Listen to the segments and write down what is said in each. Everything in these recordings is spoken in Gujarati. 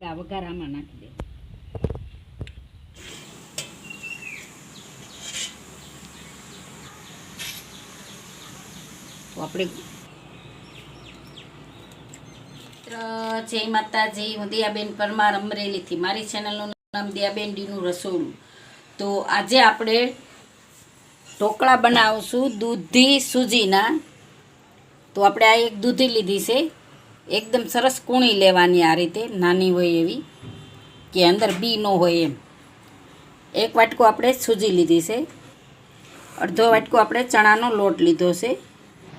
આ વઘાર આમાં નાખી દે. તો આપણે જય માતાજી. હું દિયાબેન પરમાર, અમરેલીથી. મારી ચેનલનું નામ દિયાબેન ડીનું રસોડું. તો આજે આપણે ઢોકળા બનાવશું દૂધી સૂજીના. તો આપણે આ એક દૂધી લીધી છે, એકદમ સરસ કૂણી લેવાની, આ રીતે નાની હોય એવી, કે અંદર બી ન હોય એમ. એક વાટકો આપણે સૂજી લીધી છે, અડધો વાટકો આપણે ચણાનો લોટ લીધો છે.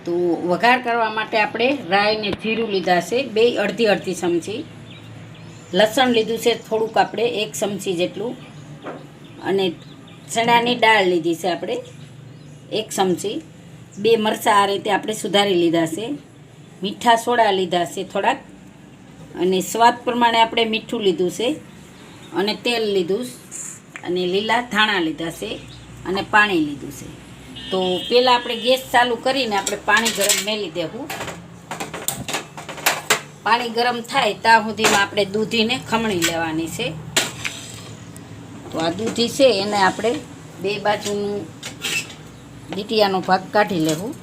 તો વઘાર કરવા માટે આપણે રાઈ ને જીરું લીધા છે, બે અડધી અડધી ચમચી. લસણ લીધું છે થોડુંક, આપણે 1 ચમચી જેટલું. અને ચણાની દાળ લીધી છે આપણે 1 ચમચી. 2 મરચાં આ રીતે આપણે સુધારી લીધા છે. મીઠા સોડા લીધા છે થોડાક, અને સ્વાદ પ્રમાણે આપણે મીઠું લીધું છે, અને તેલ લીધું, અને લીલા ધાણા લીધા છે, અને પાણી લીધું છે. તો પહેલાં આપણે ગેસ ચાલુ કરીને આપણે પાણી ગરમ મેલી દેવું. પાણી ગરમ થાય ત્યાં સુધીમાં આપણે દૂધીને ખમણી લેવાની છે. તો આ દૂધી છે એને આપણે બે બાજુનું લીટીયાનો ભાગ કાઢી લેવું.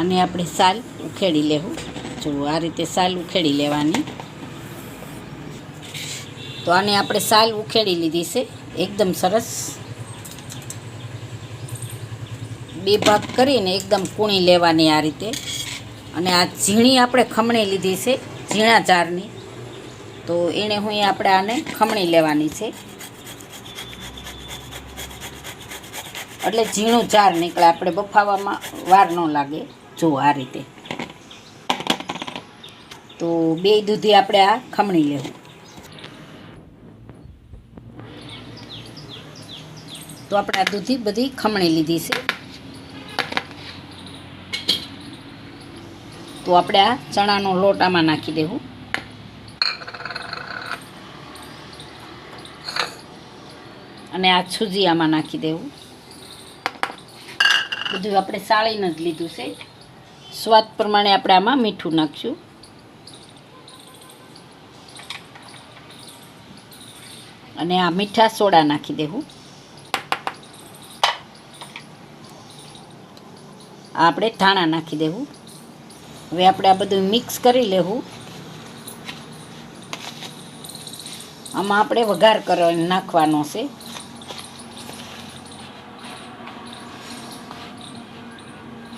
અને આપણે સાલ ઉખેડી લેવું. જો આ રીતે સાલ ઉખેડી લેવાની. તો આને આપણે સાલ ઉખેડી લીધી છે એકદમ સરસ. 2 ભાગ કરીને એકદમ કૂણી લેવાની આ રીતે. અને આ ઝીણી આપણે ખમણી લીધી છે, ઝીણા જારની. તો એને હું આપણે આને ખમણી લેવાની છે, એટલે ઝીણું જાર નીકળે, આપણે બફાવામાં વાર ન લાગે. જો આ રીતે. તો 2 દૂધી આપણે આ ખમણી લેવું. તો આપણે આ દૂધી બધી ખમણી લીધી છે. તો આપણે આ ચણાનો લોટ આમાં નાખી દેવું. અને આ સૂજી આમાં નાખી દેવું. બધું આપણે સાળીને જ લીધું છે. સ્વાદ પ્રમાણે આપણે આમાં મીઠું નાખશું. અને આ મીઠા સોડા નાખી દેવું. આ આપણે ધાણા નાખી દેવું. હવે આપણે આ બધું મિક્સ કરી લેવું. આમાં આપણે વઘાર કરીને નાખવાનો છે.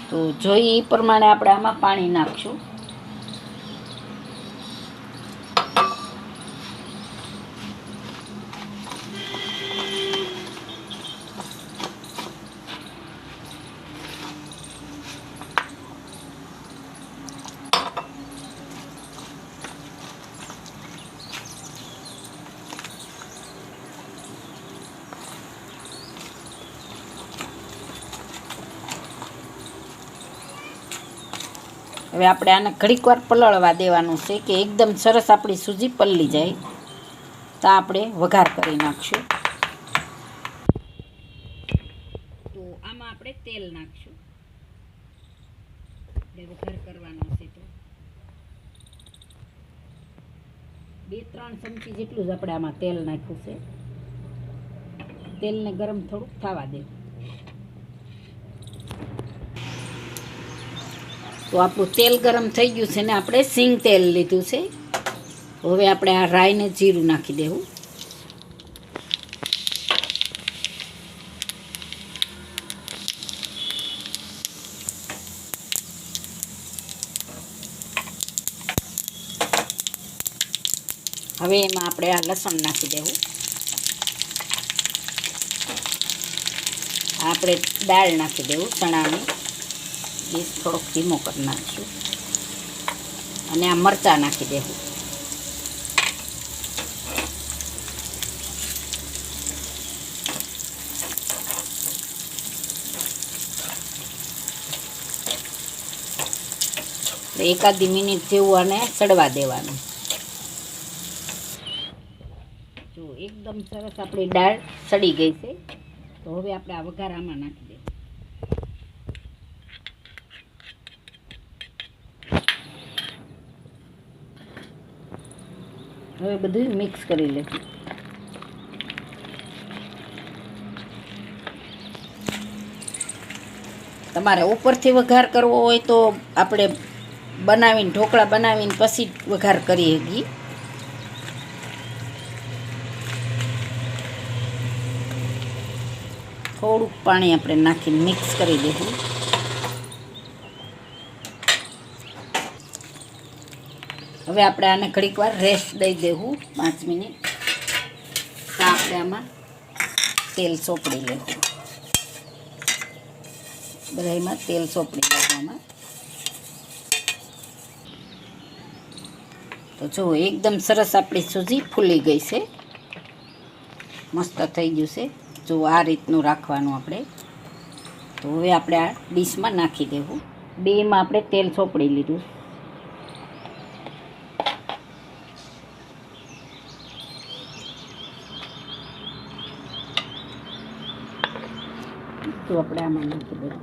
તો જોઈએ એ પ્રમાણે આપણે આમાં પાણી નાખશું. હવે આપણે આને ઘડીક વાર પલળવા દેવાનું છે, કે એકદમ સરસ આપણી સૂજી પલળી જાય. તો આપણે વઘાર કરી નાખશું. તો આમાં આપણે તેલ નાખશું. આપણે વઘાર કરવાનો છે તો 2-3 ચમચી જેટલું જ આપણે આમાં તેલ નાખ્યું છે. તેલને ગરમ થોડુંક થવા દેવું. તો આપણું તેલ ગરમ થઈ ગયું છે, ને આપણે સિંગ તેલ લીધું છે. હવે આપણે આ રાઈને જીરું નાખી દેવું. હવે એમાં આપણે આ લસણ નાખી દેવું. આપણે દાળ નાખી દેવું ચણાની. ગેસ થોડોક ધીમો કરી નાખશું. અને આ મરચાં નાખી દેવું. એકાદી મિનિટ જેવું આને સડવા દેવાનું. જો એકદમ સરસ આપણી દાળ સડી ગઈ છે. તો હવે આપણે આ વઘાર આમાં નાખી દઈએ. હવે બધું મિક્સ કરી લેવું. તમારે ઉપરથી વઘાર કરવો હોય તો આપણે બનાવીને ઢોકળા બનાવીને પછી વઘાર કરીએ ઘી. થોડુંક પાણી આપણે નાખીને મિક્સ કરી દઈશું. હવે આપણે આને ઘડીક વાર રેસ્ટ દઈ દેવું 5 મિનિટ. તો આપણે આમાં તેલ ચોપડી લેવું. બધામાં તેલ ચોપડી લેવું આમાં. તો જો એકદમ સરસ આપણી સૂજી ફૂલી ગઈ છે, મસ્ત થઈ ગયું છે. જો આ રીતનું રાખવાનું આપણે. તો હવે આપણે આ ડીશમાં નાખી દેવું. બેમાં આપણે તેલ ચોપડી લીધું. તો આપણે આમાં નાખી દેવું.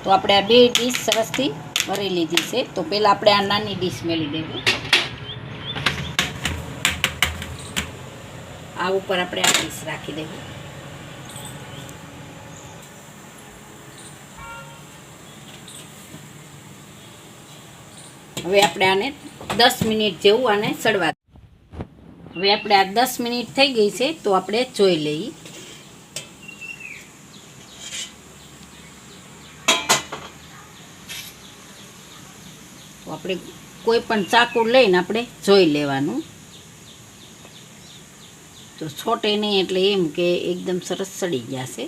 તો આપણે આ 2 ડીશ સરસથી ભરી લીધી છે. તો પહેલાં આપણે આ નાની ડીશ મેળી દેવું. આ ઉપર આપણે આ ડીશ રાખી દેવું. હવે આપણે આને 10 મિનિટ જેવું આને સડવા. હવે આપણે આ 10 મિનિટ થઈ ગઈ છે. તો આપણે જોઈ લઈએ. તો આપણે કોઈ પણ ચાકુ લઈને આપણે જોઈ લેવાનું. તો છોટે નહીં, એટલે એમ કે એકદમ સરસ સડી ગયા છે.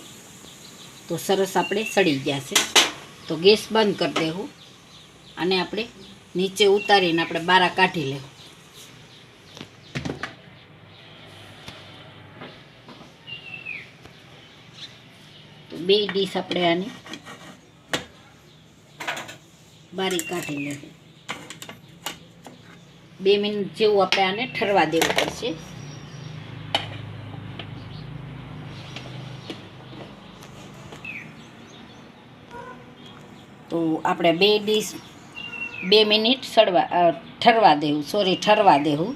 તો સરસ આપણે સડી ગયા છે. તો ગેસ બંધ કરી દેવું. અને આપણે નીચે ઉતારીને આપણે બારા કાઢી લેવું. તો 2 ડીશ આપણે આની બારી કાઢી લેવું. 2 મિનિટ જેવું આપણે આને ઠરવા દેવું પડશે. તો આપણે 2 ડીશ 2 મિનિટ ઠરવા દેવું.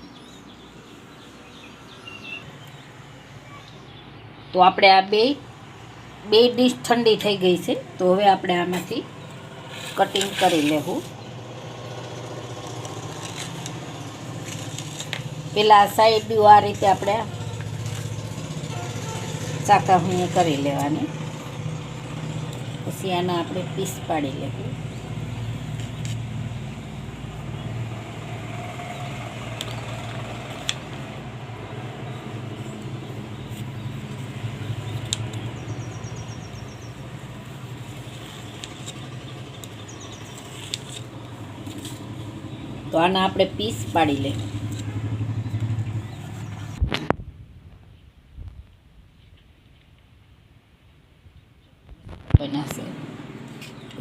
તો આપણે આ બે ડીશ ઠંડી થઈ ગઈ છે. તો હવે આપણે આમાંથી કટિંગ કરી લેવું. પેલા સાઈડ આ રીતે આપણે ચાકાફણી કરી લેવાની. પછી આના આપણે પીસ પાડી લેવું. તો આના આપણે પીસ પાડી લેવું. બનાશે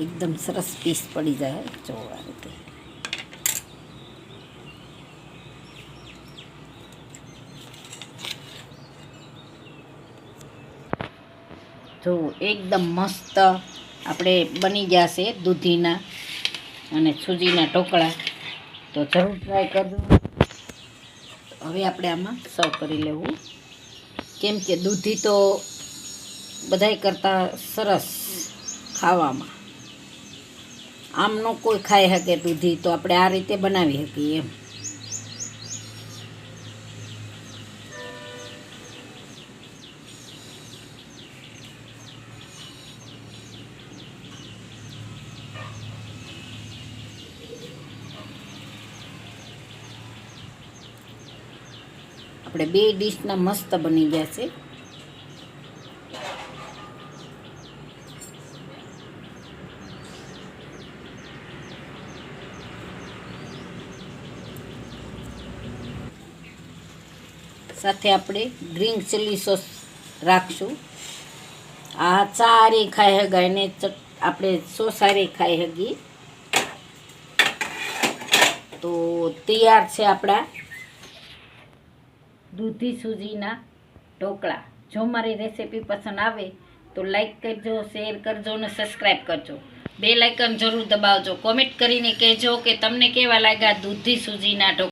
એકદમ સરસ પીસ પડી જાય. જો આ રીતે. જો એકદમ મસ્ત આપણે બની ગયા છે દૂધીના અને સૂજીના ઢોકળા. તો જરૂર ટ્રાય કરજો. હવે આપણે આમાં સર્વ કરી લેવું. કેમ કે દૂધી તો બધાય કરતાં સરસ ખાવામાં. આમ ન કોઈ ખાઈ શકે દૂધી. તો આપણે આ રીતે બનાવી શકીએ એમ. આપણે 2 ડીશના મસ્ત બની ગયા છે. સાથે આપણે ગ્રીન ચીલી સોસ રાખશું. આ ચારી ખાઈ હગાય ને આપણે સોસારી ખાઈ હગી. તો તૈયાર છે આપણા દૂધી સૂજીના ઢોકળા. જો મારી રેસીપી પસંદ આવે તો લાઈક કરજો, શેર કરજો અને સબસ્ક્રાઈબ કરજો. બેલ આઇકન જરૂર દબાવજો. કોમેન્ટ કરીને કહેજો કે તમને કેવા લાગ્યા દૂધી સૂજીના ઢોકળા.